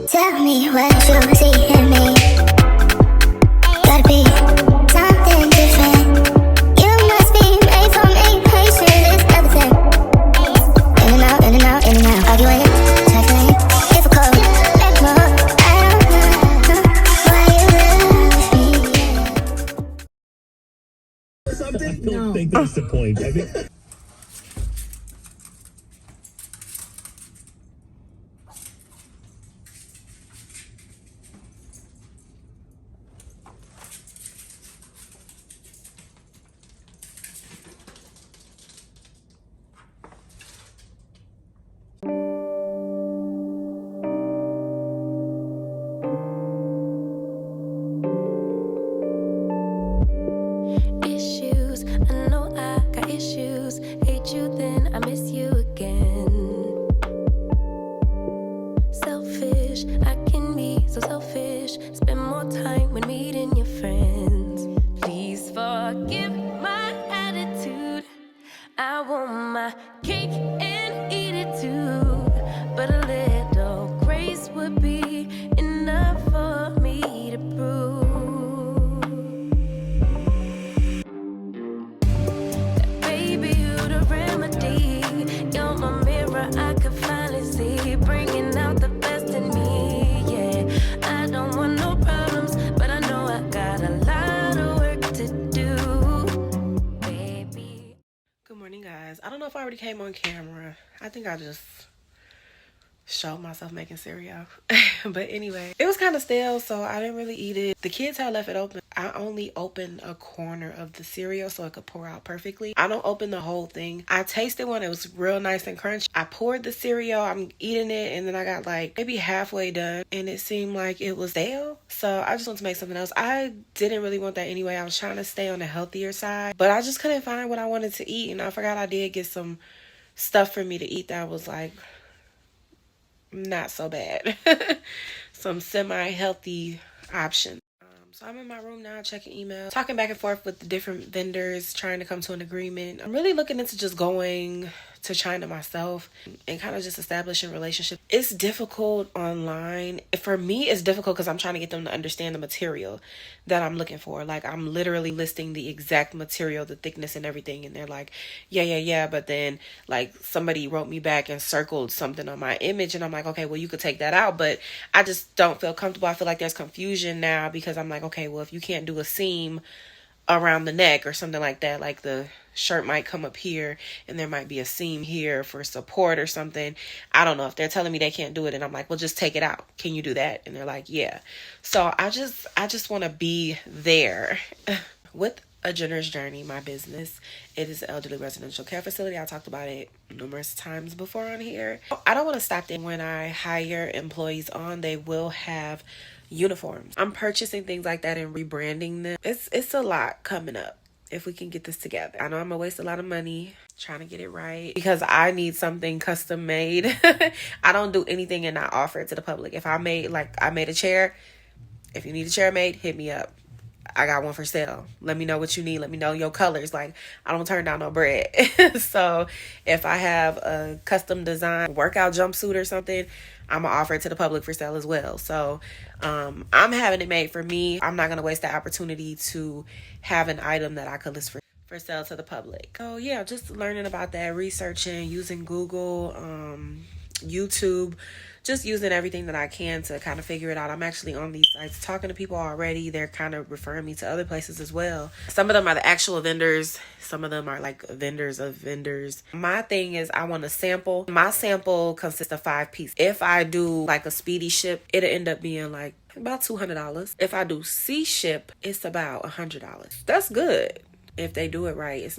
Tell me what you see in me. Gotta be something different. You must be made for me. Patience is everything. In and out, in and out, in and out. Arguing, tackling, difficult. Let go. I don't know why you love me. Something? I don't think that's the point. I think. Issues, I know I got issues. Hate you, then I miss you again. Selfish, I can be so selfish. Spend more time when meeting your friends. Please forgive my attitude. I want my cake and eat it too. But a little grace would be enough for me to prove. Baby, you the remedy. You're my mirror, I could finally see. Bringing out the best in me, yeah. I don't want no problems, but I know I got a lot of work to do, baby. Good morning, guys. I don't know if I already came on camera. I think I just showed myself making cereal. But anyway, it was kind of stale, so I didn't really eat it. The kids had left it open. I only opened a corner of the cereal so it could pour out perfectly. I don't open the whole thing. I tasted one. It was real nice and crunchy. I poured the cereal. I'm eating it, and then I got like maybe halfway done, and it seemed like it was stale. So I just wanted to make something else. I didn't really want that anyway. I was trying to stay on the healthier side, but I just couldn't find what I wanted to eat, and I forgot I did get some stuff for me to eat that was like not so bad. Some semi-healthy option. So I'm in my room now checking email, talking back and forth with the different vendors, trying to come to an agreement. I'm really looking into just going to China myself and kind of just establishing relationships. It's difficult online. For me, it's difficult because I'm trying to get them to understand the material that I'm looking for. Like, I'm literally listing the exact material, the thickness and everything, and they're like, yeah, but then like somebody wrote me back and circled something on my image, and I'm like, okay, well, you could take that out, but I just don't feel comfortable. I feel like there's confusion now because I'm like, okay, well, if you can't do a seam around the neck or something like that, like the shirt might come up here and there might be a seam here for support or something. I don't know. If they're telling me they can't do it, and I'm like, well, just take it out. Can you do that? And they're like, yeah. So I just want to be there. With A Generous Journey, my business, it is an elderly residential care facility. I talked about it numerous times before on here. I don't want to stop there. When I hire employees on, they will have uniforms. I'm purchasing things like that and rebranding them. It's a lot coming up if we can get this together. I know I'm gonna waste a lot of money trying to get it right because I need something custom made. I don't do anything and not offer it to the public. If I made a chair, if you need a chair made, hit me up. I got one for sale. Let me know what you need. Let me know your colors. Like, I don't turn down no bread. So if I have a custom design workout jumpsuit or something, I'm going to offer it to the public for sale as well. So I'm having it made for me. I'm not going to waste the opportunity to have an item that I could list for sale to the public. So yeah, just learning about that, researching, using Google, YouTube, just using everything that I can to kind of figure it out. I'm actually on these sites talking to people already. They're kind of referring me to other places as well. Some of them are the actual vendors. Some of them are like vendors of vendors. My thing is I want a sample. My sample consists of 5 pieces. If I do like a speedy ship, it'll end up being like about $200. If I do sea ship, it's about $100. That's good. If they do it right, it's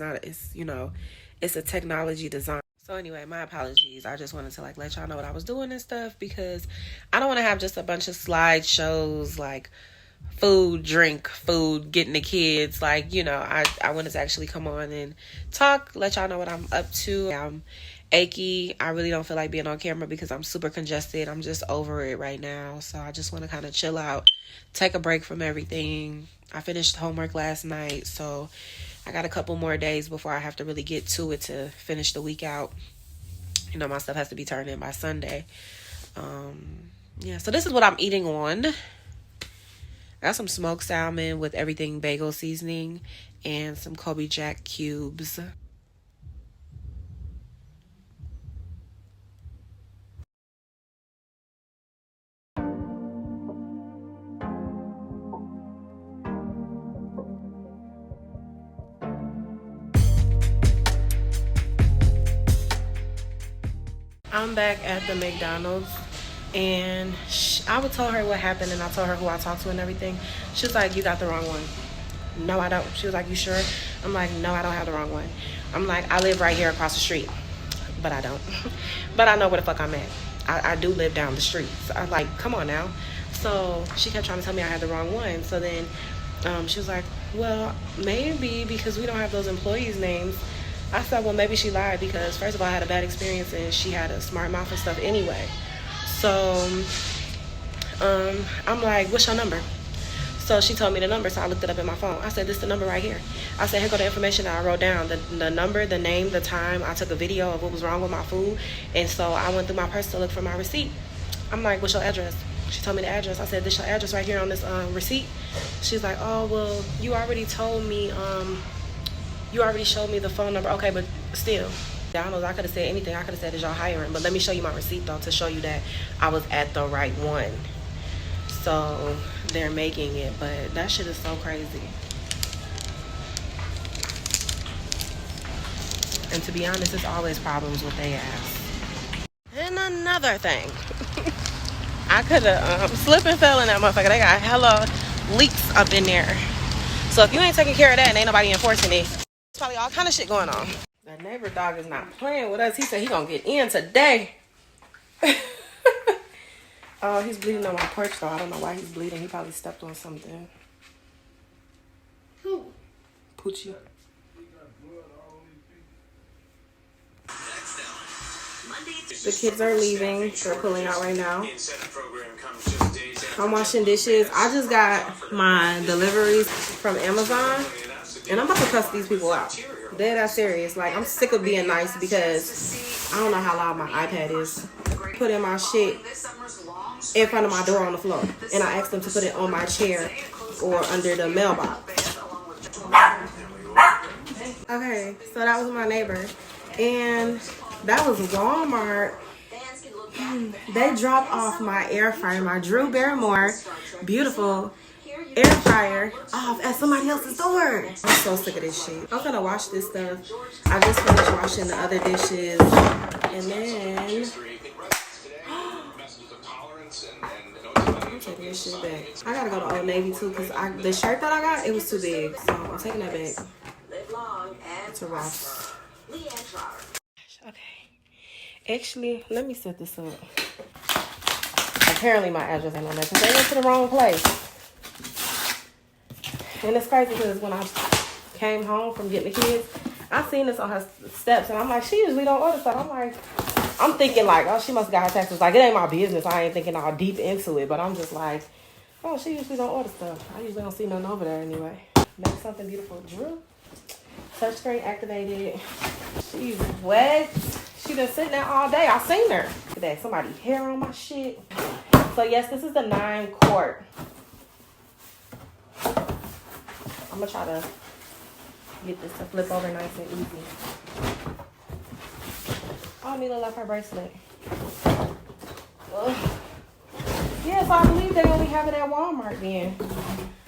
a technology design. So anyway, my apologies. I just wanted to like let y'all know what I was doing and stuff because I don't want to have just a bunch of slideshows like food, getting the kids. Like, I wanted to actually come on and talk, let y'all know what I'm up to. I'm achy. I really don't feel like being on camera because I'm super congested. I'm just over it right now. So I just want to kind of chill out, take a break from everything. I finished homework last night, so I got a couple more days before I have to really get to it to finish the week out. My stuff has to be turned in by Sunday. Yeah, so this is what I'm eating on. I got some smoked salmon with everything bagel seasoning and some Kobe Jack cubes. I'm back at the McDonald's, and I would tell her what happened, and I told her who I talked to and everything. She was like, you got the wrong one. No, I don't. She was like, you sure? I'm like, no, I don't have the wrong one. I'm like, I live right here across the street, but I don't. But I know where the fuck I'm at. I do live down the street. So I'm like, come on now. So she kept trying to tell me I had the wrong one. So then she was like, well, maybe because we don't have those employees' names. I said, well, maybe she lied because, first of all, I had a bad experience and she had a smart mouth and stuff anyway. So I'm like, what's your number? So she told me the number, so I looked it up in my phone. I said, this is the number right here. I said, here go the information that I wrote down, the number, the name, the time. I took a video of what was wrong with my food. And so I went through my purse to look for my receipt. I'm like, what's your address? She told me the address. I said, this your address right here on this receipt? She's like, oh, well, you already told me, you already showed me the phone number. Okay, but still, I don't know, I could have said anything. I could have said, is y'all hiring? But let me show you my receipt, though, to show you that I was at the right one. So they're making it, but that shit is so crazy. And to be honest, it's always problems with they ass. And another thing, I could have slipped and fell in that motherfucker. They got hella leaks up in there. So if you ain't taking care of that and ain't nobody enforcing it, there's probably all kind of shit going on. That neighbor dog is not playing with us. He said he gonna get in today. Oh, he's bleeding on my porch though. I don't know why he's bleeding. He probably stepped on something. Who? Poochie. The kids are leaving. They're pulling out right now. I'm washing dishes. I just got my deliveries from Amazon, and I'm about to cuss these people out. They're that serious. Like, I'm sick of being nice because I don't know how loud my iPad is. Put in my shit in front of my door on the floor, and I asked them to put it on my chair or under the mailbox. Okay, so that was my neighbor, and that was Walmart. They dropped off my air fryer, my Drew Barrymore beautiful air fryer off at somebody else's door. I'm so sick of this shit. I'm gonna wash this stuff. I just finished washing the other dishes, and then I'm taking this shit back. I gotta go to Old Navy too because the shirt that I got, it was too big, so I'm taking that back to Ross. Okay. Actually, let me set this up. Apparently my address ain't on there because they went to the wrong place. And it's crazy because when I came home from getting the kids, I seen this on her steps and I'm like, she usually don't order stuff. I'm thinking like, oh, she must have got her taxes. Like, it ain't my business. I ain't thinking all deep into it. But I'm just like, oh, she usually don't order stuff. I usually don't see nothing over there anyway. Make something beautiful. Drew, touchscreen activated. She's wet. She been sitting there all day. I seen her. Today, somebody hair on my shit. So yes, this is the 9-quart. I'm gonna try to get this to flip over nice and easy. Oh, Mila left her bracelet. Ugh. Yeah, so I believe they only have it at Walmart then.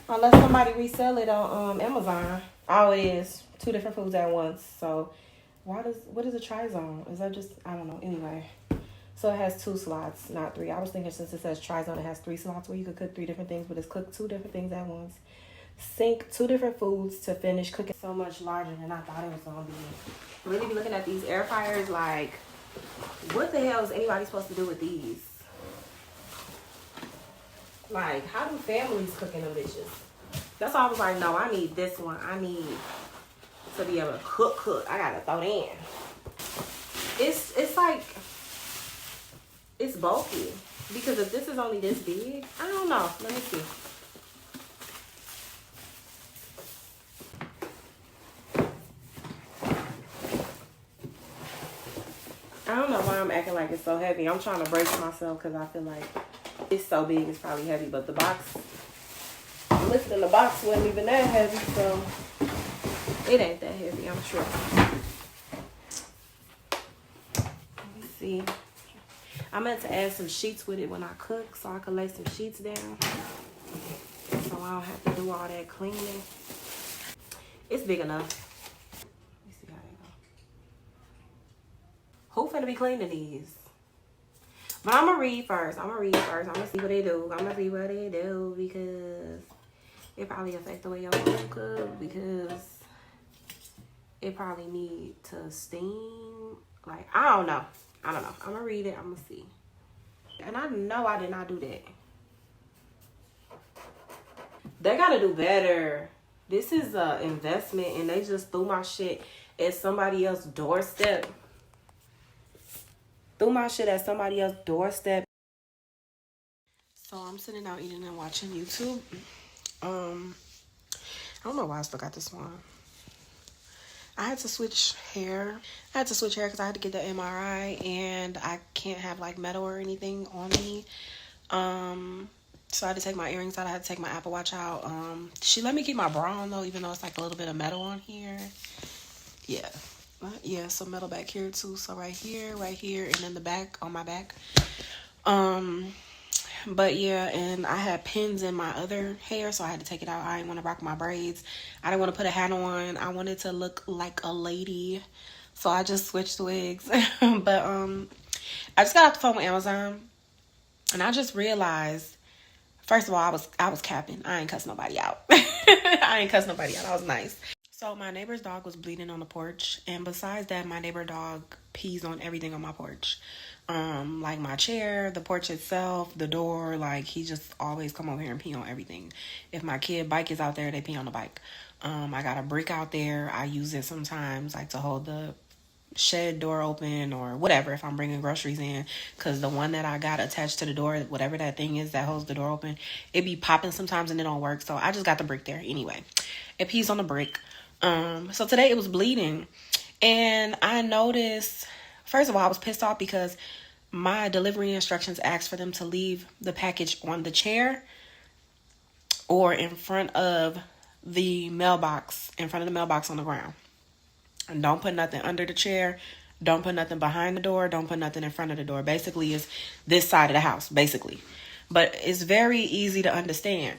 Unless somebody resell it on Amazon. Oh, it is 2 different foods at once. So what is a tri-zone? Is that just, I don't know. Anyway, so it has 2 slots, not 3. I was thinking since it says tri-zone, it has 3 slots where you could cook 3 different things, but it's cooked 2 different things at once. Sync 2 different foods to finish cooking. So much larger than I thought it was gonna be. Really be looking at these air fryers like, what the hell is anybody supposed to do with these? Like, how do families cook in them bitches? That's why I was like, no, I need this one. I need to be able to cook. I gotta throw it in. It's like, it's bulky. Because if this is only this big, I don't know. Let me see. I don't know why I'm acting like it's so heavy. I'm trying to brace myself because I feel like It's so big, it's probably heavy, but the box, lifting the box wasn't even that heavy, so it ain't that heavy, I'm sure. Let me see. I meant to add some sheets with it when I cook so I could lay some sheets down. So I don't have to do all that cleaning. It's big enough. Let me see how they go. Who finna be cleaning these? But I'm gonna read first. I'm gonna see what they do. Because it probably affect the way your food cook. Because it probably need to steam. Like, I don't know. I'm gonna read it. I'm gonna see. And I know I did not do that. They gotta do better. This is an investment and they just threw my shit at somebody else's doorstep. So I'm sitting out eating and watching YouTube. I don't know why I still got this one. I had to switch hair. Because I had to get the MRI and I can't have like metal or anything on me. So I had to take my earrings out. I had to take my Apple Watch out. She let me keep my bra on though, even though it's like a little bit of metal on here. Yeah. Yeah, some metal back here too. So right here, and then the back, on my back. But yeah, and I had pins in my other hair, so I had to take it out. I didn't want to rock my braids. I didn't want to put a hat on. I wanted to look like a lady. So I just switched wigs. But I just got off the phone with Amazon and I just realized, first of all, I was capping. I ain't cussing nobody out. I was nice. So my neighbor's dog was bleeding on the porch, and besides that, my neighbor dog pees on everything on my porch. Like my chair, the porch itself, the door, like he just always come over here and pee on everything. If my kid bike is out there, they pee on the bike. I got a brick out there. I use it sometimes like to hold the shed door open or whatever if I'm bringing groceries in, because the one that I got attached to the door, whatever that thing is that holds the door open, it be popping sometimes and it don't work. So I just got the brick there anyway. It pees on the brick. So today it was bleeding, and I noticed, first of all, I was pissed off because my delivery instructions asked for them to leave the package on the chair or in front of the mailbox on the ground. And don't put nothing under the chair. Don't put nothing behind the door. Don't put nothing in front of the door. Basically, it's this side of the house, basically. But it's very easy to understand.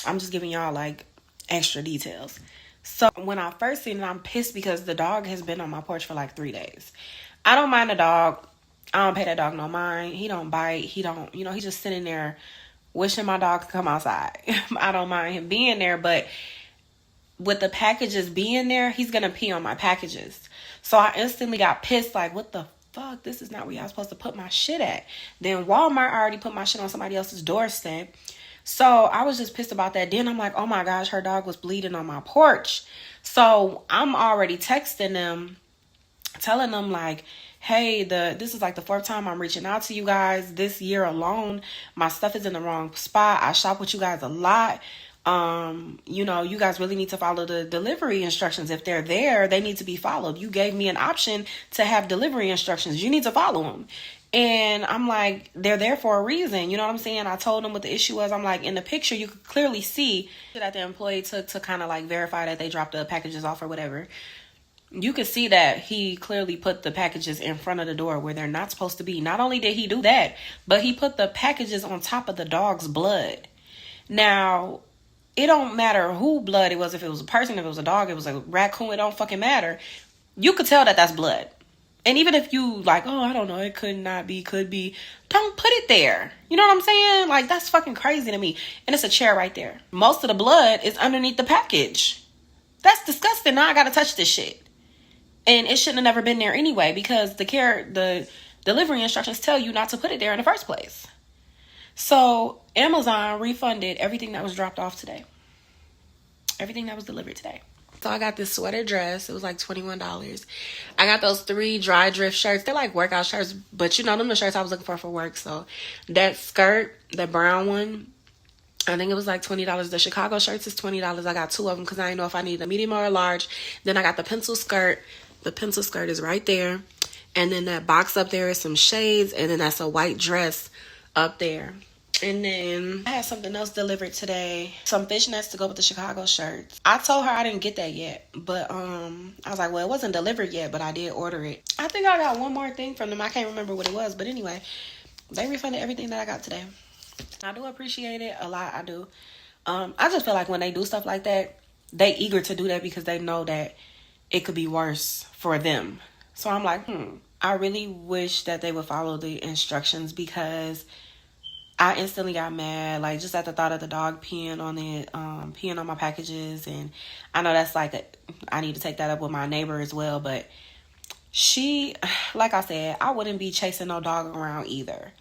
I'm just giving y'all like extra details. So when I first seen it, I'm pissed because the dog has been on my porch for like 3 days. I don't mind the dog. I don't pay that dog no mind. He don't bite. He don't, he's just sitting there wishing my dog could come outside. I don't mind him being there, but with the packages being there, he's going to pee on my packages. So I instantly got pissed, like, what the fuck? This is not where y'all supposed to put my shit at. Then Walmart already put my shit on somebody else's doorstep. So I was just pissed about that. Then I'm like, oh my gosh, her dog was bleeding on my porch. So I'm already texting them, telling them like, hey, this is like the 4th time I'm reaching out to you guys this year alone. My stuff is in the wrong spot. I shop with you guys a lot. You guys really need to follow the delivery instructions. If they're there, they need to be followed. You gave me an option to have delivery instructions. You need to follow them. And I'm like, they're there for a reason. You know what I'm saying? I told them what the issue was. I'm like, in the picture, you could clearly see that the employee took to kind of like verify that they dropped the packages off or whatever. You could see that he clearly put the packages in front of the door where they're not supposed to be. Not only did he do that, but he put the packages on top of the dog's blood. Now, it don't matter who blood it was. If it was a person, if it was a dog, it was a raccoon, it don't fucking matter. You could tell that that's blood. And even if you like, oh, I don't know, it could not be, could be, don't put it there. You know what I'm saying? Like, that's fucking crazy to me. And it's a chair right there. Most of the blood is underneath the package. That's disgusting. Now I gotta touch this shit. And it shouldn't have never been there anyway, because the delivery instructions tell you not to put it there in the first place. So Amazon refunded everything that was dropped off today. Everything that was delivered today. So I got this sweater dress. It was like $21. I got those 3 dry drift shirts. They're like workout shirts, but them the shirts I was looking for work. So that skirt, the brown one, I think it was like $20. The Chicago shirts is $20. I got 2 of them because I didn't know if I needed a medium or a large. Then I got the pencil skirt. The pencil skirt is right there. And then that box up there is some shades. And then that's a white dress up there. And then I had something else delivered today. Some fishnets to go with the Chicago shirts. I told her I didn't get that yet. But I was like, well, it wasn't delivered yet, but I did order it. I think I got one more thing from them. I can't remember what it was. But anyway, they refunded everything that I got today. I do appreciate it a lot. I do. I just feel like when they do stuff like that, they eager to do that because they know that it could be worse for them. So I'm like, I really wish that they would follow the instructions because I instantly got mad, like just at the thought of the dog peeing on it, peeing on my packages. And I know that's like, I need to take that up with my neighbor as well. But she, like I said, I wouldn't be chasing no dog around either.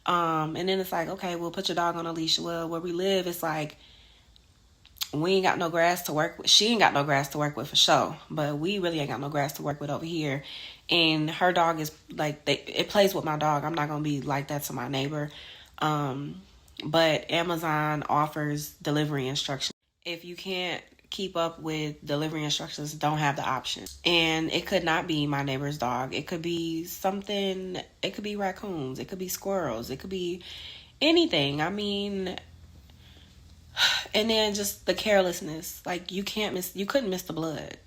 And then it's like, okay, we'll put your dog on a leash. Well, where we live, it's like, we ain't got no grass to work with. She ain't got no grass to work with for sure. But we really ain't got no grass to work with over here. And her dog is like, it plays with my dog. I'm not going to be like that to my neighbor. But Amazon offers delivery instructions. If you can't keep up with delivery instructions, don't have the option. And it could not be my neighbor's dog. It could be something, it could be raccoons, it could be squirrels, it could be anything. I mean, and then just the carelessness. Like you couldn't miss the blood,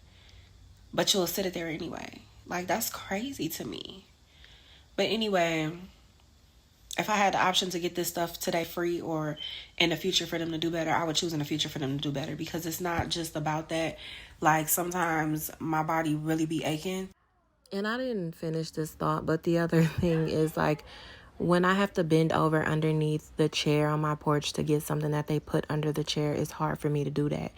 but you'll sit it there anyway. Like that's crazy to me. But anyway, if I had the option to get this stuff today free or in the future for them to do better, I would choose in the future for them to do better because it's not just about that. Like sometimes my body really be aching. And I didn't finish this thought, but the other thing is like when I have to bend over underneath the chair on my porch to get something that they put under the chair, it's hard for me to do that.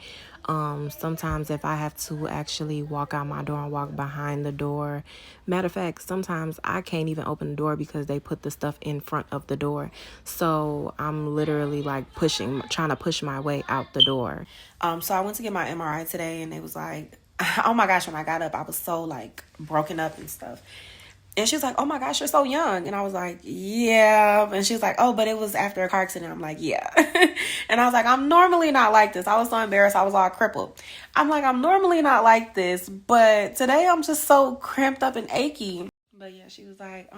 Sometimes if I have to actually walk out my door and walk behind the door, matter of fact, sometimes I can't even open the door because they put the stuff in front of the door. So I'm literally like trying to push my way out the door. So I went to get my MRI today and it was like, oh my gosh, when I got up, I was so like broken up and stuff. And she was like, oh my gosh, you're so young. And I was like, yeah. And she was like, oh, but it was after a car accident. I'm like, yeah. And I was like, I'm normally not like this. I was so embarrassed. I was all crippled. I'm like, I'm normally not like this. But today I'm just so cramped up and achy. But yeah, she was like,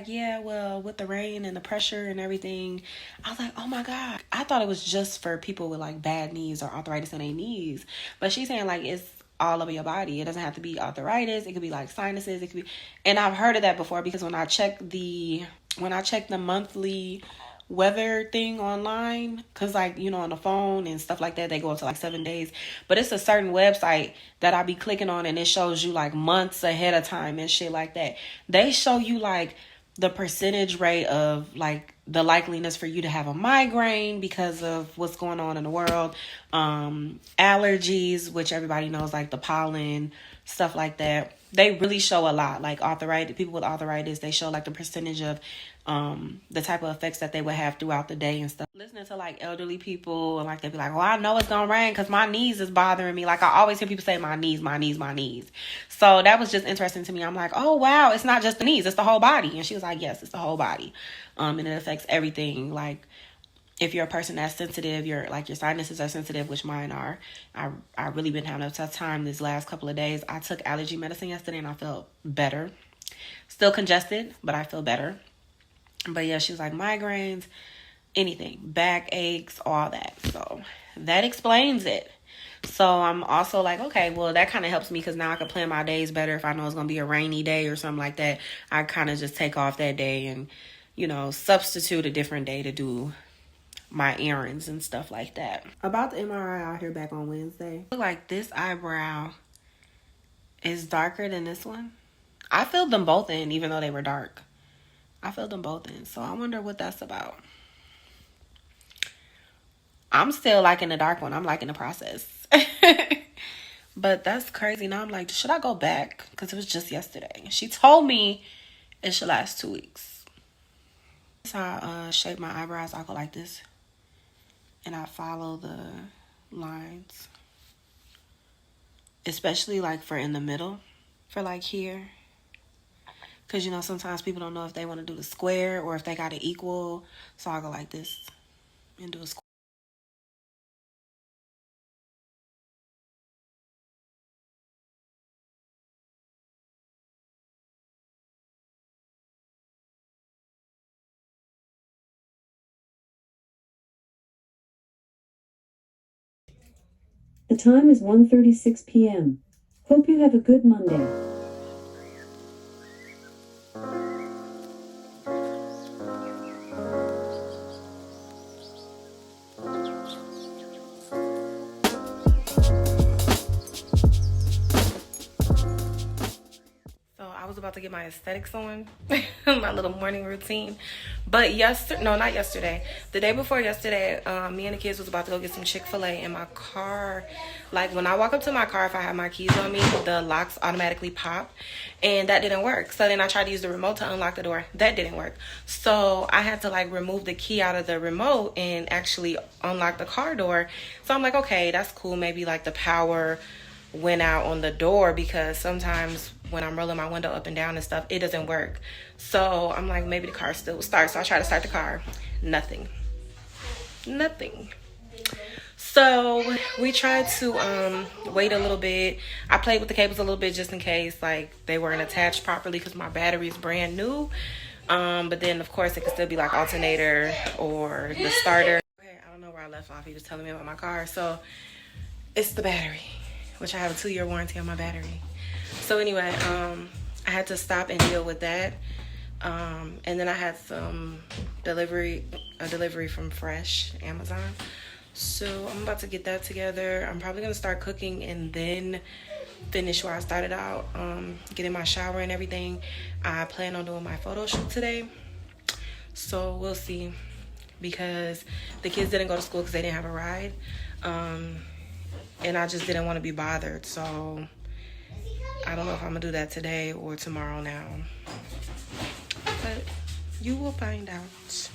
yeah, well, with the rain and the pressure and everything. I was like, oh my God. I thought it was just for people with like bad knees or arthritis in their knees. But she's saying like it's all over your body. It doesn't have to be arthritis. It could be like sinuses. It could be, and I've heard of that before because when I checked the monthly weather thing online, because like, you know, on the phone and stuff like that, they go up to like 7 days. But it's a certain website that I be clicking on and it shows you like months ahead of time and shit like that. They show you like the percentage rate of like the likeliness for you to have a migraine because of what's going on in the world, allergies, which everybody knows, like the pollen, stuff like that. They really show a lot. Like arthritis, people with arthritis, they show like the percentage of the type of effects that they would have throughout the day and stuff. Listening to like elderly people and like they'd be like, well, I know it's gonna rain because my knees is bothering me. Like I always hear people say my knees, my knees, my knees. So that was just interesting to me. I'm like, oh wow, it's not just the knees, it's the whole body. And she was like, yes, it's the whole body. And it affects everything. Like if you're a person that's sensitive, your sinuses are sensitive, which mine are. I really been having a tough time this last couple of days. I took allergy medicine yesterday and I felt better. Still congested, but I feel better. But yeah, she was like migraines, anything, back aches, all that. So that explains it. So I'm also like, okay, well, that kind of helps me because now I can plan my days better. If I know it's going to be a rainy day or something like that, I kind of just take off that day and, you know, substitute a different day to do my errands and stuff like that. About the MRI, I'll hear back on Wednesday. Look like this eyebrow is darker than this one. I filled them both in, even though they were dark. I filled them both in, so I wonder what that's about. I'm still liking the dark one. I'm liking the process. But that's crazy. Now I'm like, should I go back? Because it was just yesterday. She told me it should last 2 weeks. That's how I shape my eyebrows. I go like this. And I follow the lines. Especially like for in the middle. For like here. Because, you know, sometimes people don't know if they want to do the square or if they got it equal. So I go like this and do a square. The time is 1:36 p.m. Hope you have a good Monday. So I was about to get my aesthetics on, my little morning routine. But not yesterday. The day before yesterday, me and the kids was about to go get some Chick-fil-A in my car. Like when I walk up to my car, if I have my keys on me, the locks automatically pop, and that didn't work. So then I tried to use the remote to unlock the door. That didn't work. So I had to like remove the key out of the remote and actually unlock the car door. So I'm like, okay, that's cool. Maybe like the power went out on the door, because sometimes when I'm rolling my window up and down and stuff, it doesn't work. So I'm like, maybe the car still starts. So I try to start the car. Nothing. So we tried to wait a little bit. I played with the cables a little bit just in case like they weren't attached properly, because my battery is brand new. But then of course it could still be like alternator or the starter. Okay, I don't know where I left off. He was telling me about my car. So it's the battery, which I have a 2-year warranty on my battery. So anyway, I had to stop and deal with that. And then I had a delivery from Fresh, Amazon. So I'm about to get that together. I'm probably gonna start cooking and then finish where I started out, getting my shower and everything. I plan on doing my photo shoot today. So we'll see, because the kids didn't go to school because they didn't have a ride. And I just didn't want to be bothered. So I don't know if I'm gonna do that today or tomorrow now. But you will find out.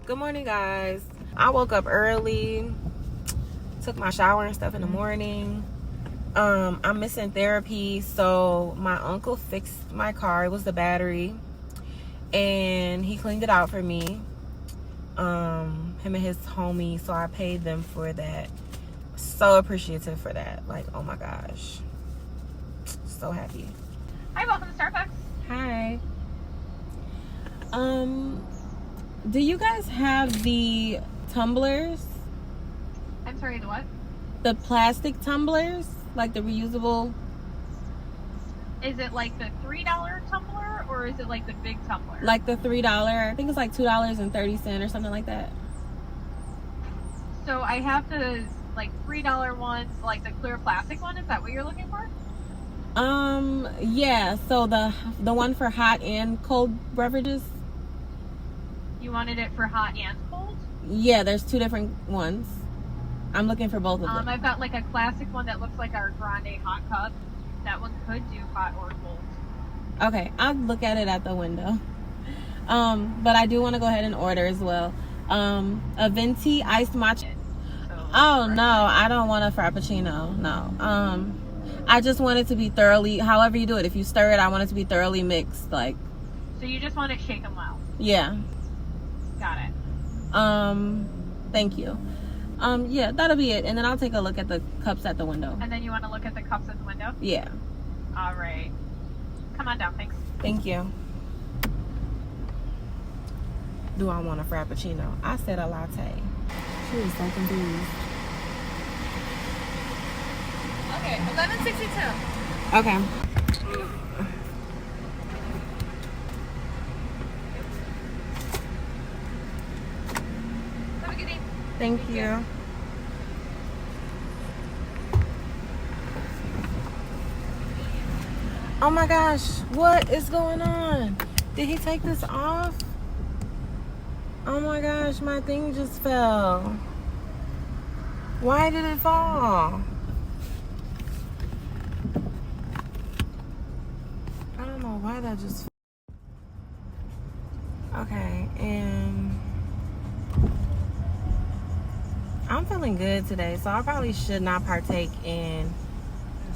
Good morning, guys. I woke up early, took my shower and stuff in the morning. I'm missing therapy, so my uncle fixed my car. It was the battery, and he cleaned it out for me. Him and his homie, so I paid them for that. So appreciative for that. Like, oh my gosh, so happy. Hi, welcome to Starbucks. Hi. Do you guys have the tumblers? I'm sorry, the what? The plastic tumblers, like the reusable. Is it like the $3 tumbler or is it like the big tumbler? Like the $3. I think it's like $2.30 or something like that. So I have the like $3 ones, like the clear plastic one. Is that what you're looking for? Yeah. So the one for hot and cold beverages. You wanted it for hot and cold? Yeah, there's two different ones. I'm looking for both of them. I've got like a classic one that looks like our grande hot cup. That one could do hot or cold. Okay, I'll look at it at the window. But I do want to go ahead and order as well. A venti iced matcha. Oh no, I don't want a frappuccino. No. I just want it to be thoroughly, however you do it. If you stir it, I want it to be thoroughly mixed. Like. So you just want it shaken well. Yeah. Got it. Thank you. Yeah, that'll be it. And then I'll take a look at the cups at the window. And then you want to look at the cups at the window? Yeah. All right. Come on down, thanks. Thank you. Do I want a frappuccino? I said a latte. She was so confused. Okay, 1162. Okay. Have a good day. Thank you. Oh my gosh, what is going on? Did he take this off? Oh my gosh, my thing just fell. Why did it fall? I don't know why that just fell. Okay, and I'm feeling good today, so I probably should not partake in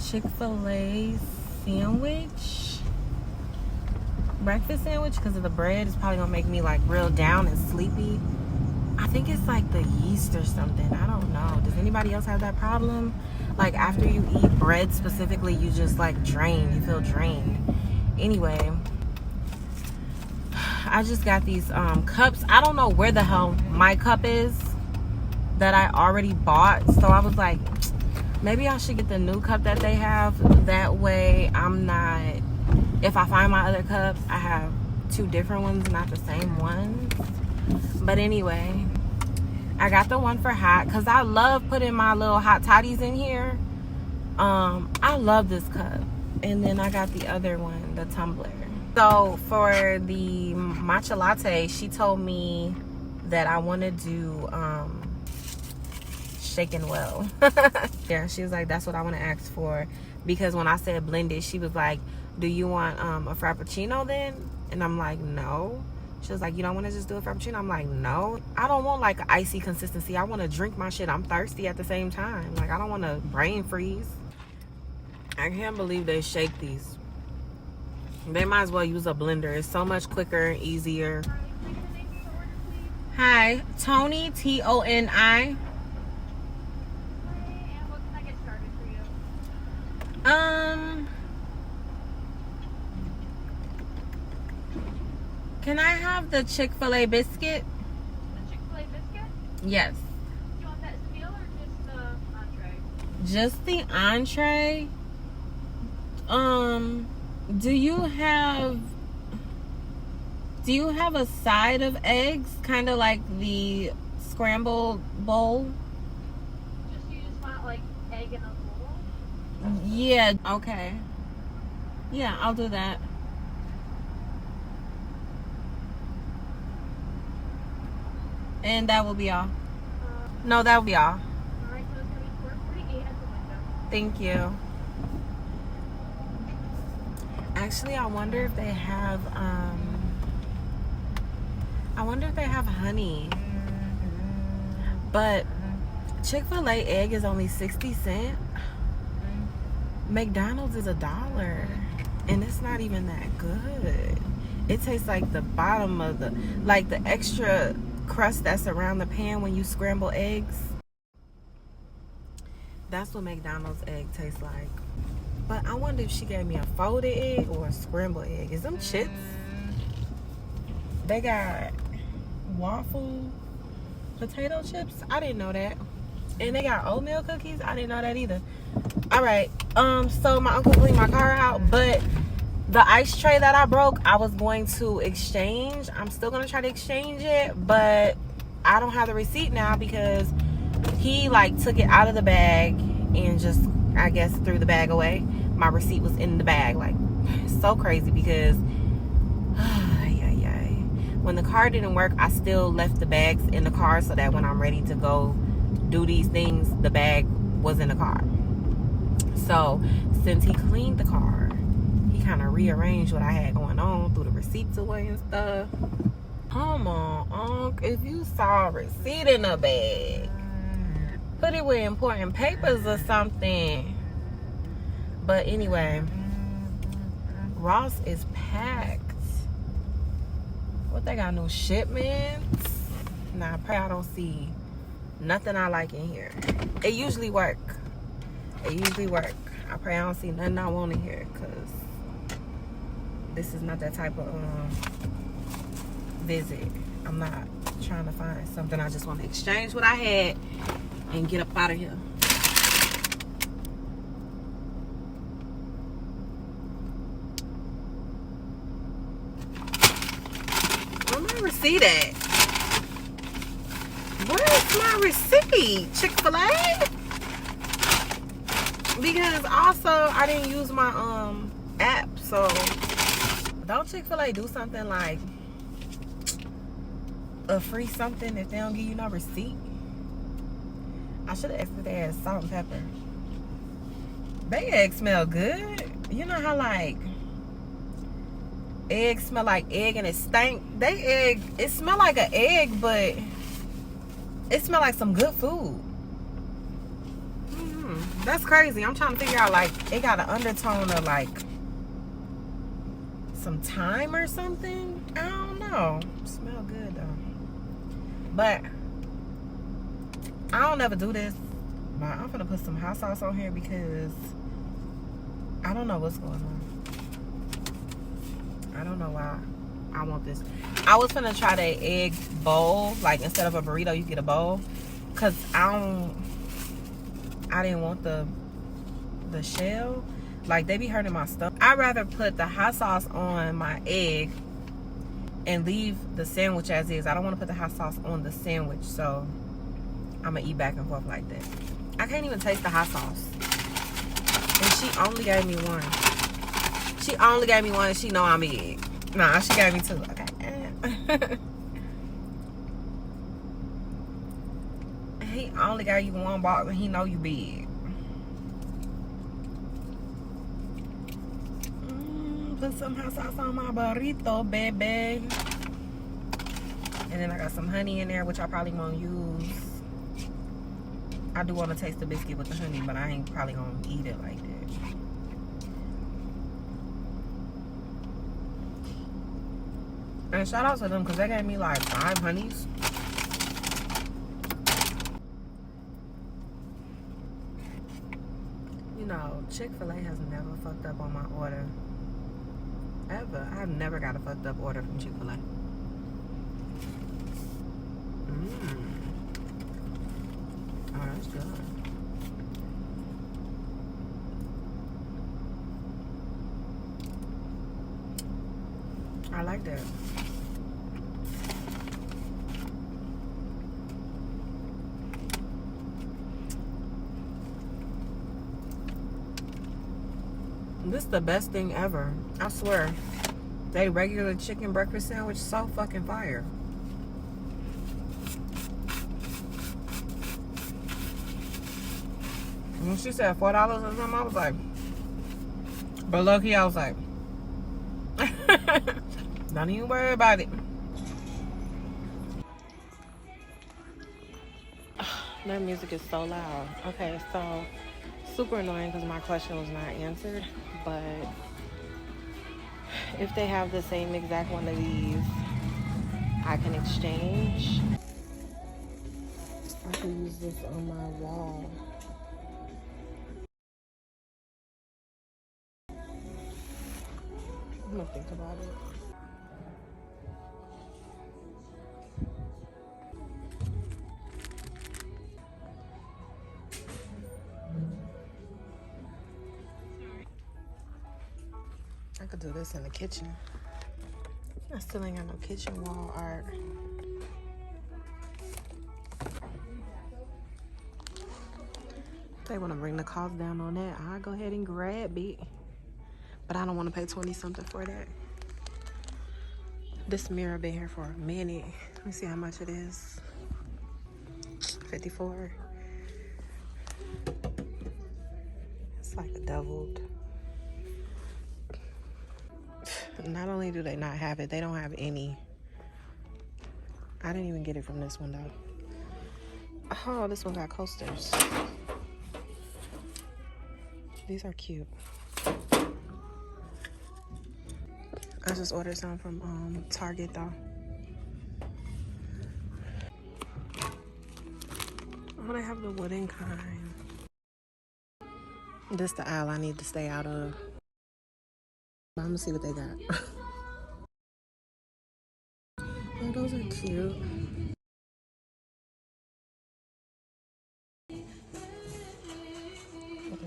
Chick-fil-A sandwich, breakfast sandwich, because of the bread. It's probably gonna make me like real down and sleepy. I think it's like the yeast or something. I don't know. Does anybody else have that problem? Like after you eat bread specifically, you just like drain. You feel drained. Anyway, I just got these cups. I don't know where the hell my cup is that I already bought. So I was like, maybe I should get the new cup that they have. That way I'm not, if I find my other cups, I have two different ones, not the same ones. But anyway, I got the one for hot because I love putting my little hot toddies in here. I love this cup. And then I got the other one, the tumbler. So for the matcha latte, she told me that I want to do shaken well. Yeah, she was like, that's what I want to ask for, because when I said blended, she was like, do you want a frappuccino then? And I'm like, no. She was like, you don't want to just do a frappuccino? I'm like, no. I don't want like icy consistency. I want to drink my shit. I'm thirsty at the same time. Like, I don't want to brain freeze. I can't believe they shake these. They might as well use a blender. It's so much quicker and easier. Hi, Tony, T-O-N-I. And what can I get started for you? Can I have the Chick-fil-A biscuit? The Chick-fil-A biscuit? Yes. Do you want that as a meal or just the entree? Just the entree. Do you have a side of eggs, kind of like the scrambled bowl? You just want like egg in a bowl? Yeah. Okay. Yeah, I'll do that. And that will be all. No, that will be all. All right, so it's going to be $4.48 at the window. Thank you. Actually, I wonder if they have honey. But Chick-fil-A egg is only 60 cents. McDonald's is $1, and it's not even that good. It tastes like the bottom of the, like the extra crust that's around the pan when you scramble eggs. That's what McDonald's egg tastes like. But I wonder if she gave me a folded egg or a scrambled egg. Is them Chits? They got waffle potato chips. I didn't know that. And they got oatmeal cookies. I didn't know that either. All right. So my uncle cleaned my car out, but the ice tray that I broke, I was going to exchange. I'm still gonna try to exchange it, but I don't have the receipt now because he like took it out of the bag and just, I guess, threw the bag away. My receipt was in the bag. Like, so crazy because when the car didn't work, I still left the bags in the car so that when I'm ready to go do these things, the bag was in the car. So since he cleaned the car, he kind of rearranged what I had going on, threw the receipts away and stuff. Come on, Unc, if you saw a receipt in a bag, put it with important papers or something. But anyway, Ross is packed. What, they got new shipments? Nah, I pray I don't see nothing I like in here. It usually work. It usually work. I pray I don't see nothing I want in here, because this is not that type of visit. I'm not trying to find something. I just want to exchange what I had and get up out of here. Where my receipt at? Where's my receipt? Chick-fil-A? Because also I didn't use my app, so don't Chick-fil-A do something like a free something if they don't give you no receipt? I should have asked if they had salt and pepper. They eggs smell good. You know how like eggs smell like egg and it stank? They egg, it smell like an egg, but it smell like some good food. That's crazy. I'm trying to figure out, like, it got an undertone of like some thyme or something. I don't know. Smell good though. But I don't ever do this. But I'm gonna put some hot sauce on here because I don't know what's going on. I don't know why I want this. I was gonna try the egg bowl, like instead of a burrito you get a bowl, cause I didn't want the shell. Like, they be hurting my stomach. I'd rather put the hot sauce on my egg and leave the sandwich as is. I don't want to put the hot sauce on the sandwich, so I'm gonna eat back and forth like that. I can't even taste the hot sauce, and she only gave me one. She only gave me one, and she know I'm big. Nah, she gave me two. Okay. He only got you one box, and he know you big. Put some hot sauce on my burrito, baby. And then I got some honey in there, which I probably won't use. I do want to taste the biscuit with the honey, but I ain't probably gonna eat it like that. And shout out to them because they gave me like 5 honeys. You know, Chick-fil-A has never fucked up on my order. Ever. I've never got a fucked up order from Chick-fil-A. Oh, that's good. I like that. This is the best thing ever. I swear. They regular chicken breakfast sandwich so fucking fire. When she said $4 or something, I was like, but low-key, I was like, don't even worry about it. Their music is so loud. Okay, so super annoying because my question was not answered, but if they have the same exact one of these, I can exchange. I can use this on my wall. I'm gonna think about it. I could do this in the kitchen. I still ain't got no kitchen wall art. If they want to bring the cost down on that, I'll go ahead and grab it. But I don't want to pay 20 something for that. This mirror been here for a minute. Let me see how much it is. 54. It's like a doubled. Not only do they not have it, they don't have any. I didn't even get it from this one though. Oh, this one got coasters. These are cute. I just ordered some from Target though. Oh, they have the wooden kind. This the aisle I need to stay out of. I'm gonna see what they got. Oh, those are cute.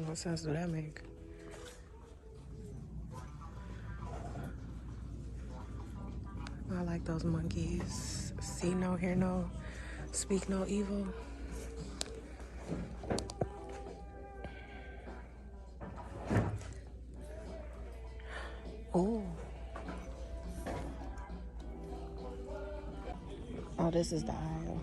What sense do that make? I like those monkeys. See no, hear no, speak no evil. Oh. Oh, this is the aisle.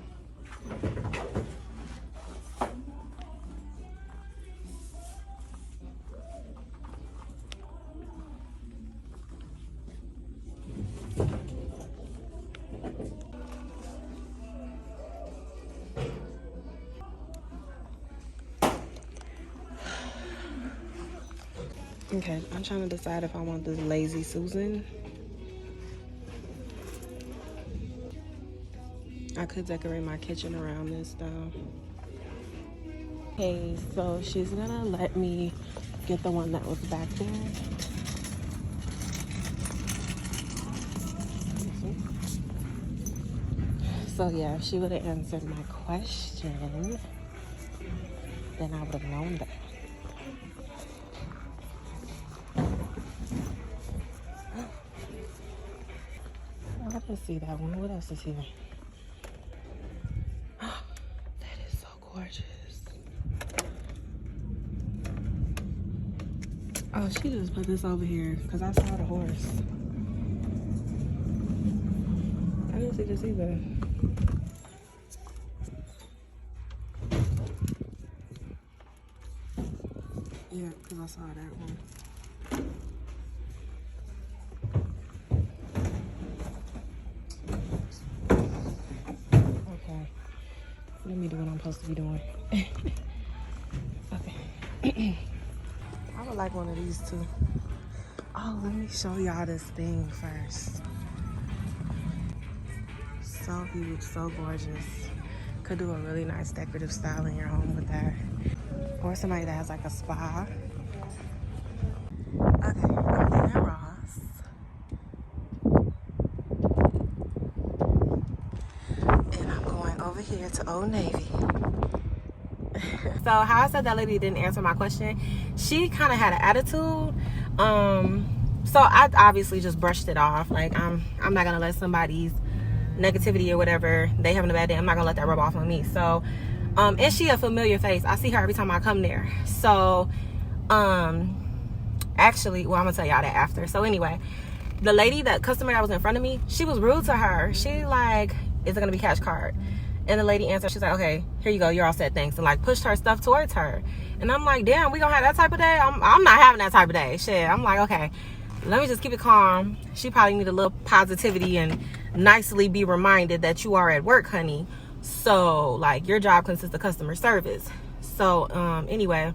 Okay, I'm trying to decide if I want this Lazy Susan. I could decorate my kitchen around this though. Okay, so she's gonna let me get the one that was back there. So yeah, if she would have answered my question, then I would have known that. I didn't see that one. What else is here? That is so gorgeous. Oh, she just put this over here because I saw the horse. I didn't see this either. Yeah, because I saw that one. Okay. Let me do what I'm supposed to be doing. Okay. I would like one of these too. Oh, let me show y'all this thing first. So huge, so gorgeous. Could do a really nice decorative style in your home with that. Or somebody that has like a spa. Okay, I'm in at Ross. And I'm going over here to Old Navy. So how I said that lady didn't answer my question, she kind of had an attitude. So I obviously just brushed it off. Like I'm not gonna let somebody's negativity or whatever, they having a bad day, I'm not gonna let that rub off on me. So and she a familiar face. I see her every time I come there. So actually, well, I'm gonna tell y'all that after. So anyway, the lady, that customer that was in front of me, she was rude to her. She like, is it gonna be cash card? And the lady answered, she's like, okay, here you go, you're all set, thanks. And like pushed her stuff towards her. And I'm like, damn, we gonna have that type of day? I'm not having that type of day. Shit, I'm like, okay, let me just keep it calm. She probably need a little positivity and nicely be reminded that you are at work, honey. So like your job consists of customer service. So anyway,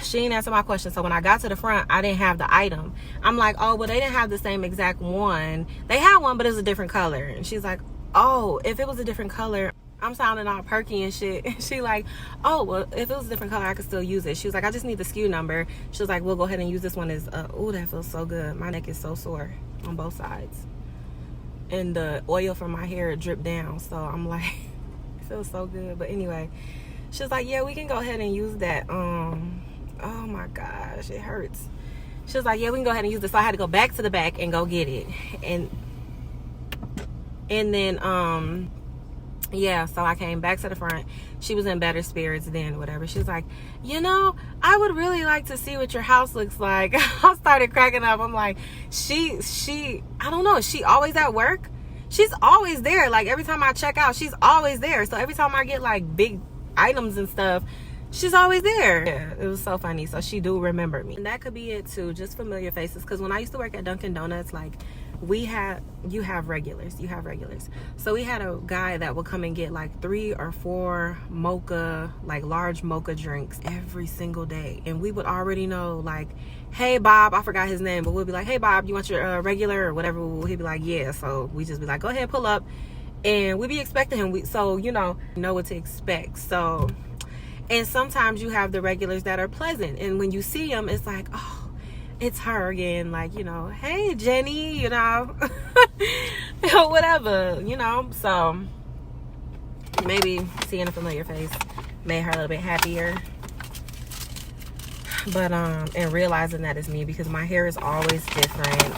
she didn't answer my question. So when I got to the front, I didn't have the item. I'm like, oh, well, they didn't have the same exact one. They had one, but it was a different color. And she's like, oh, if it was a different color, I'm sounding all perky and shit. And she like, oh, well, if it was a different color, I could still use it. She was like, I just need the SKU number. She was like, we'll go ahead and use this one. Oh, that feels so good. My neck is so sore on both sides. And the oil from my hair dripped down. So I'm like, it feels so good. But anyway, she was like, yeah, we can go ahead and use that. Oh my gosh, it hurts. She was like, yeah, we can go ahead and use this. So I had to go back to the back and go get it. And then yeah, so I came back to the front. She was in better spirits then, whatever. She was like, you know, I would really like to see what your house looks like. I started cracking up. I'm like, she I don't know, is she always at work? She's always there. Like every time I check out, she's always there. So every time I get like big items and stuff, she's always there. Yeah, it was so funny. So she do remember me. And that could be it too, just familiar faces. Because when I used to work at Dunkin' Donuts, like you have regulars. So we had a guy that would come and get like 3 or 4 mocha, like large mocha drinks every single day. And we would already know, like, hey Bob, I forgot his name, but we'll be like, hey Bob, you want your regular or whatever? He'd be like, yeah. So we just be like, go ahead, pull up. And we'd be expecting him. So, you know what to expect. So, and sometimes you have the regulars that are pleasant. And when you see them, it's like, oh, it's her again. Like, you know, hey, Jenny, you know, whatever, you know. So maybe seeing a familiar face made her a little bit happier. But, and realizing that it's me, because my hair is always different.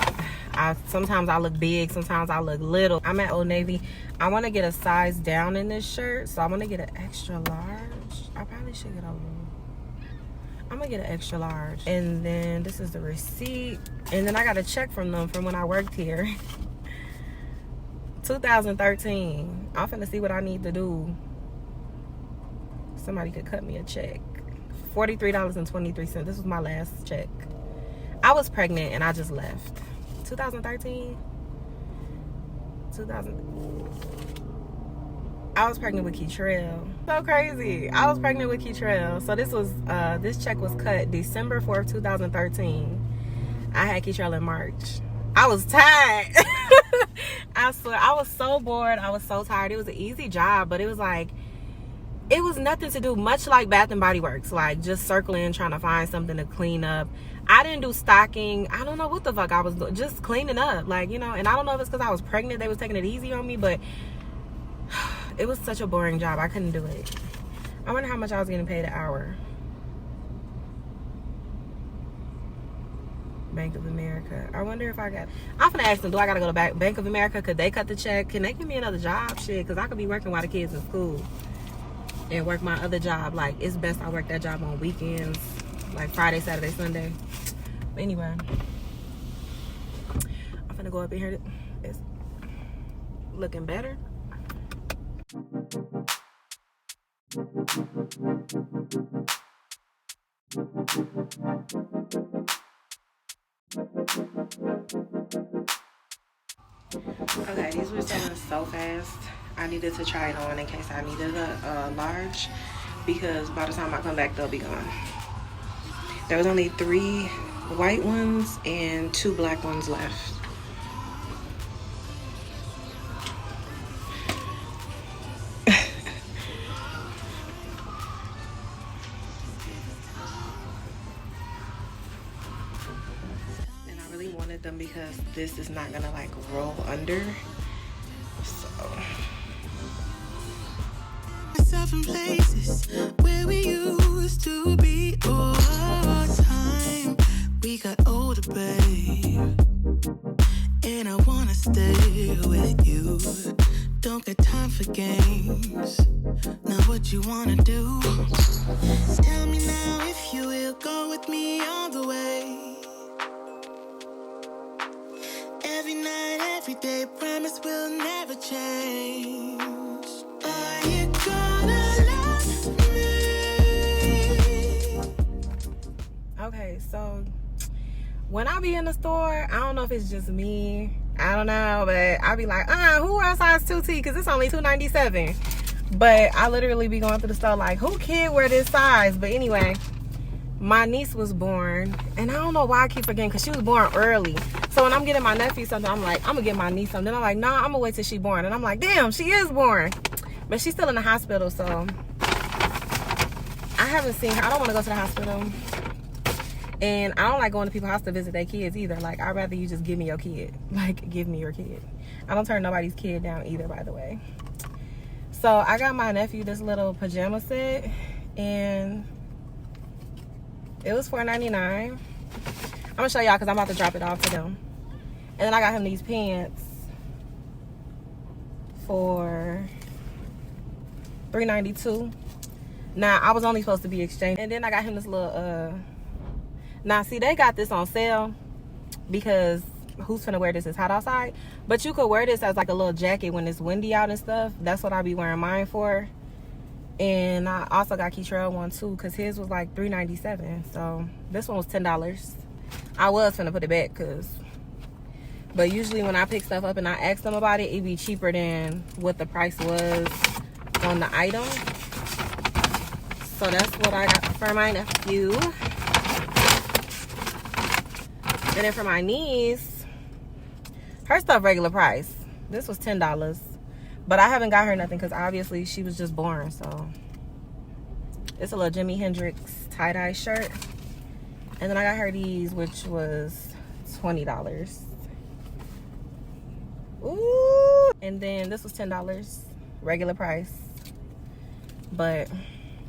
Sometimes I look big, sometimes I look little. I'm at Old Navy. I want to get a size down in this shirt, so I want to get an extra large. I probably should get I'm gonna get an extra large. And then this is the receipt. And then I got a check from them from when I worked here. 2013. I'm finna see what I need to do. Somebody could cut me a check. $43.23. This was my last check. I was pregnant and I just left. 2013? I was pregnant with TREdD. So crazy. I was pregnant with TREdD. So this check was cut December 4th, 2013. I had TREdD in March. I was tired. I swear, I was so bored. I was so tired. It was an easy job, but it was like, it was nothing to do, much like Bath and Body Works, like just circling, trying to find something to clean up. I didn't do stocking. I don't know what the fuck I was doing, just cleaning up, like, you know. And I don't know if it's because I was pregnant, they was taking it easy on me, but it was such a boring job. I couldn't do it. I wonder how much I was getting paid an hour. Bank of America. I wonder if I'm gonna ask them, do I gotta go to Bank of America? Could they cut the check? Can they give me another job? Shit, because I could be working while the kids in school and work my other job. Like, it's best I work that job on weekends, like Friday, Saturday, Sunday. But anyway, I'm gonna go up in here. It's looking better. Okay, these were selling so fast. I needed to try it on in case I needed a large, because by the time I come back, they'll be gone. There was only 3 white ones and 2 black ones left. Them because this is not gonna like roll under, so myself in places where we used to be all the time. We got older, babe, and I wanna stay with you. Don't got time for games. Now what you wanna do? Tell me now if you will go with me all the way. Every night, every day, promise will never change. Are you gonna love me? Okay, so when I be in the store, I don't know if it's just me. I don't know, but I be like, who wears size 2T? Because it's only $2.97. But I literally be going through the store like, who kid wear this size? But anyway, my niece was born, and I don't know why I keep forgetting, because she was born early. So when I'm getting my nephew something, I'm like, I'm gonna get my niece something. Then I'm like, nah, I'm gonna wait till she born. And I'm like, damn, she is born. But she's still in the hospital, so I haven't seen her. I don't want to go to the hospital. And I don't like going to people's house to visit their kids either. Like, I'd rather you just give me your kid. Like, give me your kid. I don't turn nobody's kid down either, by the way. So I got my nephew this little pajama set, and it was $4.99. I'm gonna show y'all because I'm about to drop it off to them. And then I got him these pants for $3.92. Now I was only supposed to be exchanged. And then I got him this little now see, they got this on sale because who's finna wear this? It's hot outside. But you could wear this as like a little jacket when it's windy out and stuff. That's what I be wearing mine for. And I also got TREdD one too, because his was like $3.97. So this one was $10. I was finna put it back, but usually when I pick stuff up and I ask them about it, it'd be cheaper than what the price was on the item. So that's what I got for my nephew. And then for my niece, her stuff regular price. This was $10. But I haven't got her nothing because obviously she was just born. So it's a little Jimi Hendrix tie-dye shirt. And then I got her these, which was $20. Ooh. And then this was $10, regular price. But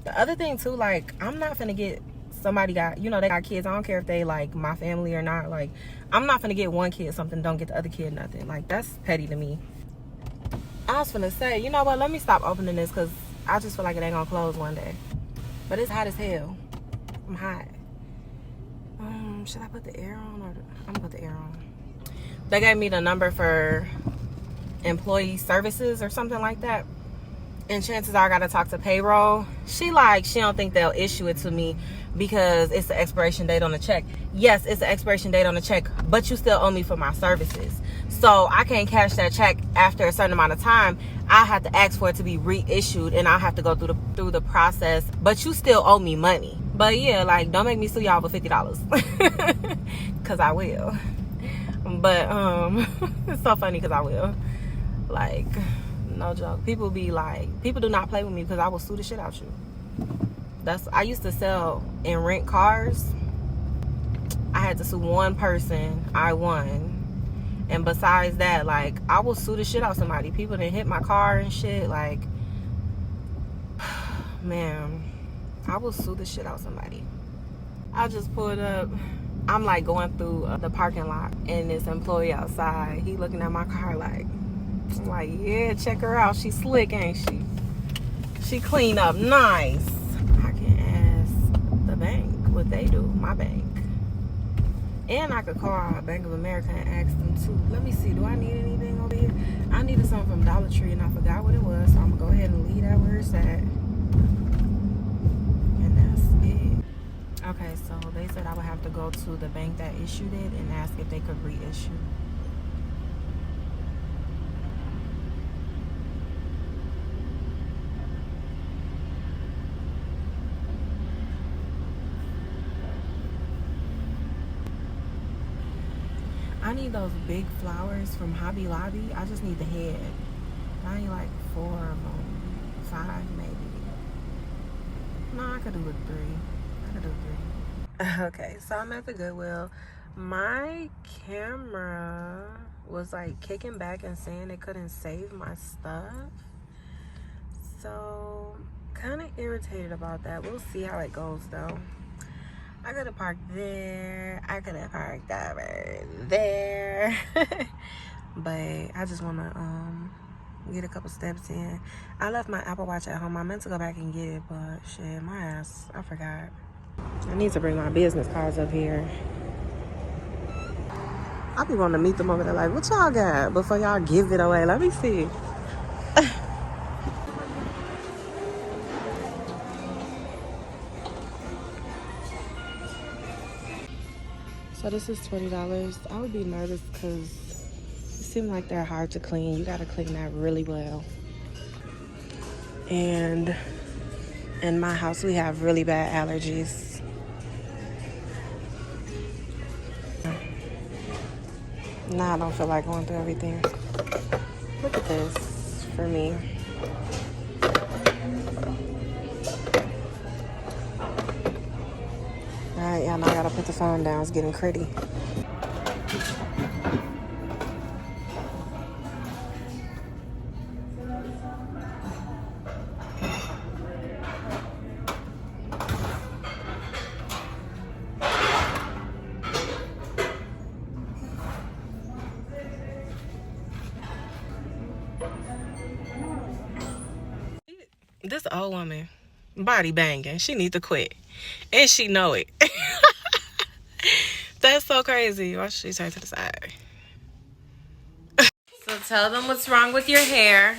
the other thing too, like, I'm not finna get somebody got, you know, they got kids. I don't care if they like my family or not. Like, I'm not finna get one kid something, don't get the other kid nothing. Like, that's petty to me. I was finna say, you know what, let me stop opening this because I just feel like it ain't gonna close one day. But it's hot as hell. I'm hot. Should I put the air on? Or I'm gonna put the air on. They gave me the number for employee services or something like that. And chances are I gotta talk to payroll. She don't think they'll issue it to me because it's the expiration date on the check. Yes, it's the expiration date on the check, but you still owe me for my services. So I can't cash that check after a certain amount of time. I have to ask for it to be reissued, and I'll have to go through the process. But you still owe me money. But yeah, like, don't make me sue y'all for $50. Cause I will. But it's so funny because I will. Like, no joke. People be like, people do not play with me because I will sue the shit out you. I used to sell and rent cars. I had to sue one person. I won. And besides that, like, I will sue the shit out somebody. People didn't hit my car and shit. Like, man, I will sue the shit out somebody. I just pulled up. I'm like going through the parking lot, and this employee outside, he looking at my car like, I'm like, yeah, check her out. She slick, ain't she? She clean up nice. I can ask the bank what they do, my bank. And I could call Bank of America and ask them too. Let me see, do I need anything over here? I needed something from Dollar Tree and I forgot what it was, so I'm gonna go ahead and leave that where it's at. And that's it. Okay, so they said I would have to go to the bank that issued it and ask if they could reissue. I need those big flowers from Hobby Lobby. I just need the head. I need like 4 of them. 5 maybe. No, I could do with 3. I could do 3. Okay, so I'm at the Goodwill. My camera was like kicking back and saying it couldn't save my stuff. So, kind of irritated about that. We'll see how it goes though. I could have parked there. I could have parked over there. But I just want to get a couple steps in. I left my Apple Watch at home. I meant to go back and get it, but shit, my ass, I forgot. I need to bring my business cards up here. I be wanting to meet them over there like, what y'all got before y'all give it away? Let me see. So this is $20. I would be nervous because seem like they're hard to clean. You gotta clean that really well. And in my house, we have really bad allergies. Now I don't feel like going through everything. Look at this for me. Alright, y'all, now I gotta put the phone down. It's getting pretty. This old woman, body banging. She need to quit. And she know it. That's so crazy. Why should she turn to the side? So tell them what's wrong with your hair.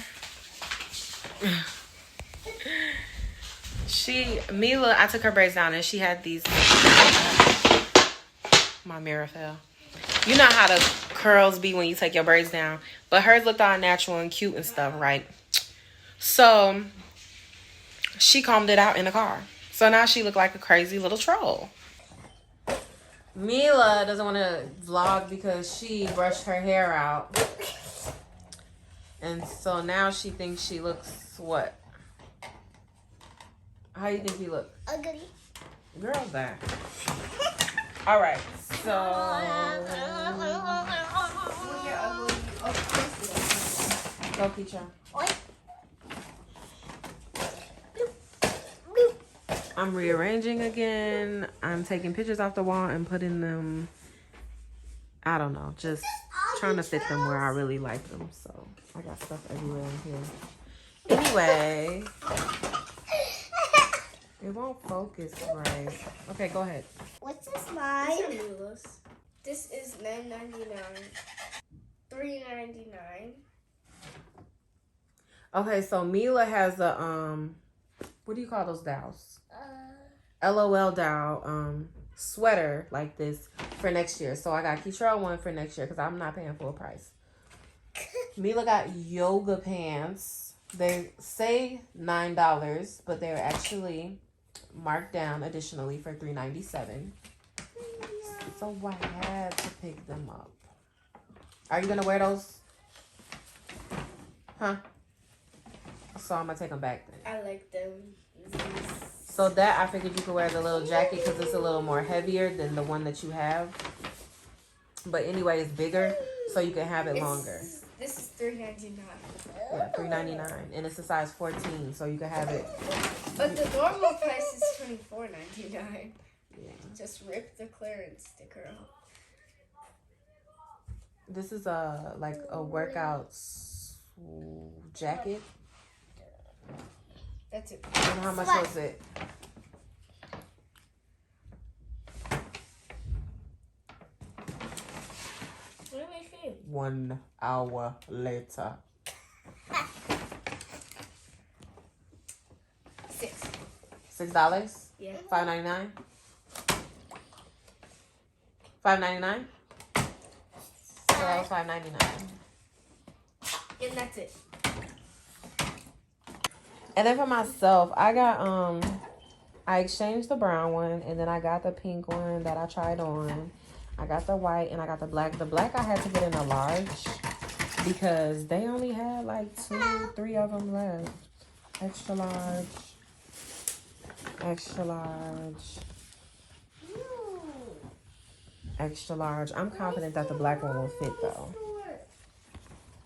Mila, I took her braids down and she had these. My mirror fell. You know how the curls be when you take your braids down. But hers looked all natural and cute and stuff, right? So she combed it out in the car. So now she looked like a crazy little troll. Mila doesn't want to vlog because she brushed her hair out. And so now she thinks she looks what? How do you think you look? Ugly. Girl, that. All right, so. Go, Keisha. I'm rearranging again. I'm taking pictures off the wall and putting them, I don't know, just trying to fit them where I really like them. So I got stuff everywhere in here. Anyway, it won't focus right. Okay, go ahead. What's this line? This is $9.99. $3.99. Okay, so Mila has a what do you call those dowels? LOL doll sweater like this for next year. So I got Keitra one for next year because I'm not paying full price. Mila got yoga pants. They say $9, but they're actually marked down additionally for $3.97. So I had to pick them up. Are you gonna wear those? Huh? So I'm gonna take them back then. I like them. So that, I figured you could wear the little jacket because it's a little more heavier than the one that you have. But anyway, it's bigger, so you can have it longer. This is $3.99. Yeah, $3.99, and it's a size 14, so you can have it. But the normal price is $24.99. Yeah. Just rip the clearance sticker off. This is like a workout jacket. That's it. And how much was it? What am I saying? 1 hour later. $6? Yeah. $5.99? $5.99? So that was $5.99. And that's it. And then for myself, I got I exchanged the brown one, and then I got the pink one that I tried on. I got the white and I got the black. The black I had to get in a large because they only had like 2, 3 of them left. Extra large. Extra large. Extra large. I'm confident that the black one will fit though.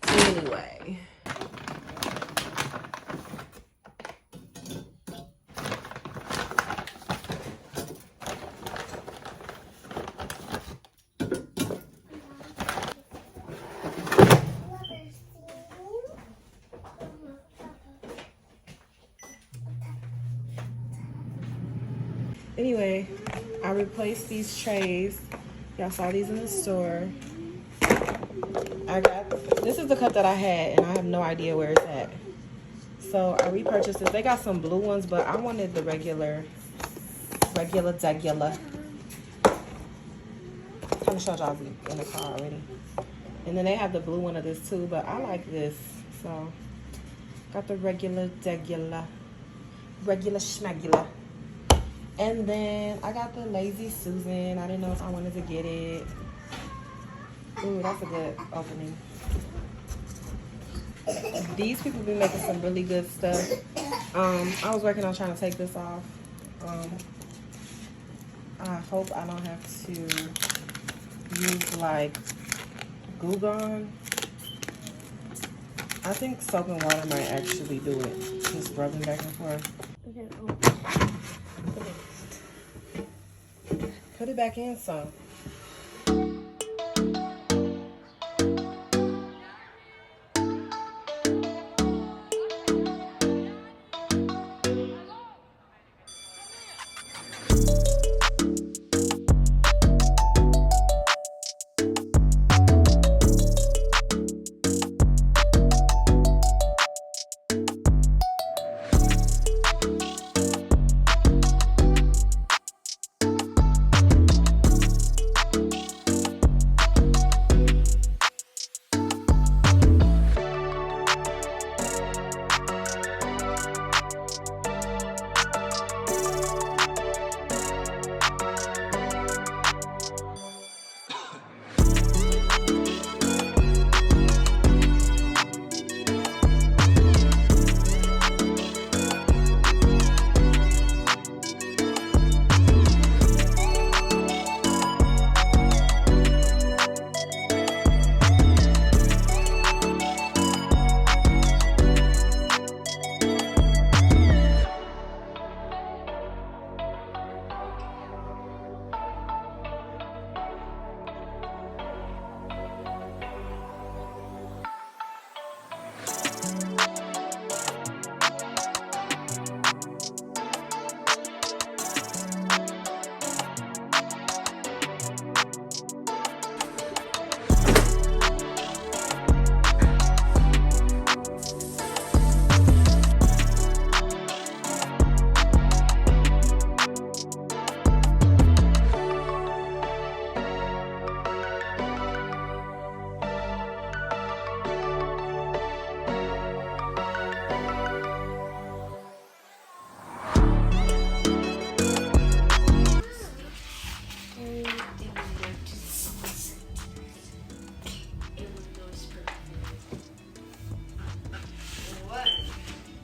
Anyway. Anyway, I replaced these trays. Y'all saw these in the store. This is the cup that I had, and I have no idea where it's at. So I repurchased this. They got some blue ones, but I wanted the regular. I kind of showed y'all in the car already. And then they have the blue one of this too, but I like this. So, got the regular schmegula. And then I got the Lazy Susan. I didn't know if I wanted to get it. Ooh, that's a good opening. These people be making some really good stuff. I was working on trying to take this off. I hope I don't have to use like Glue Gun. I think soap and water might actually do it. Just rubbing back and forth. Put it back in some.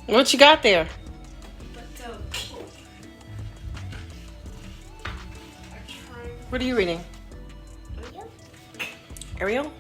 What you got there? What are you reading? Ariel?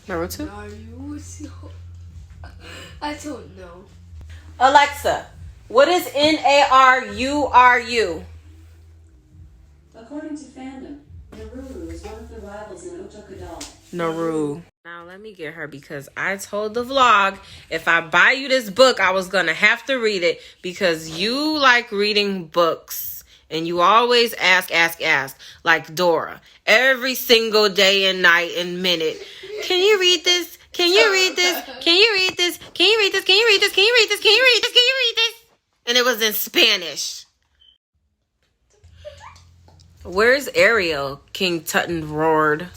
Naruto? I don't know. Alexa, what is Naru? According to fandom, Naru is one of the rivals in Otokudal. Naru. Now let me get her because I told the vlog if I buy you this book, I was gonna have to read it because you like reading books and you always ask like Dora every single day and night and minute. Can you read this? Can you read this? Can you read this? Can you read this? Can you read this? Can you read this? Can you read this? Can you read this? And it was in Spanish. Where's Ariel? King Tutton roared.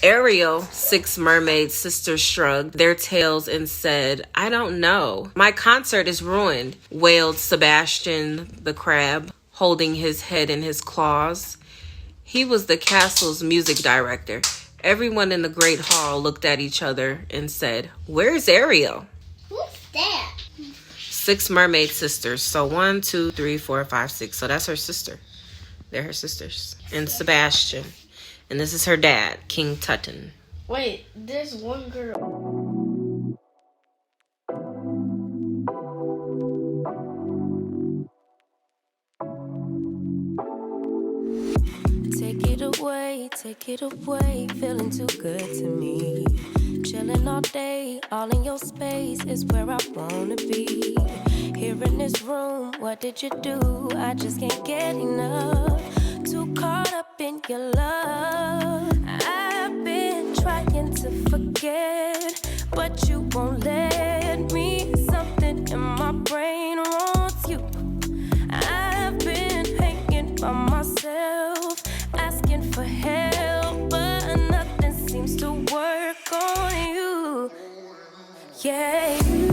Ariel, 6 mermaid sisters shrugged their tails and said, I don't know. My concert is ruined, wailed Sebastian the crab, holding his head in his claws. He was the castle's music director. Everyone in the great hall looked at each other and said, where's Ariel? Who's that? 6 mermaid sisters. So 1, 2, 3, 4, 5, 6. So that's her sister. They're her sisters. And Sebastian. And this is her dad, King Tutton. Wait, there's one girl. Take it away, feeling too good to me. Chilling all day, all in your space is where I wanna be. Here in this room, what did you do? I just can't get enough. Too caught up in your love. I've been trying to forget, but you won't let me. Something in my brain wants you. I've been hanging by myself, asking for help, but nothing seems to work on you. Yeah, you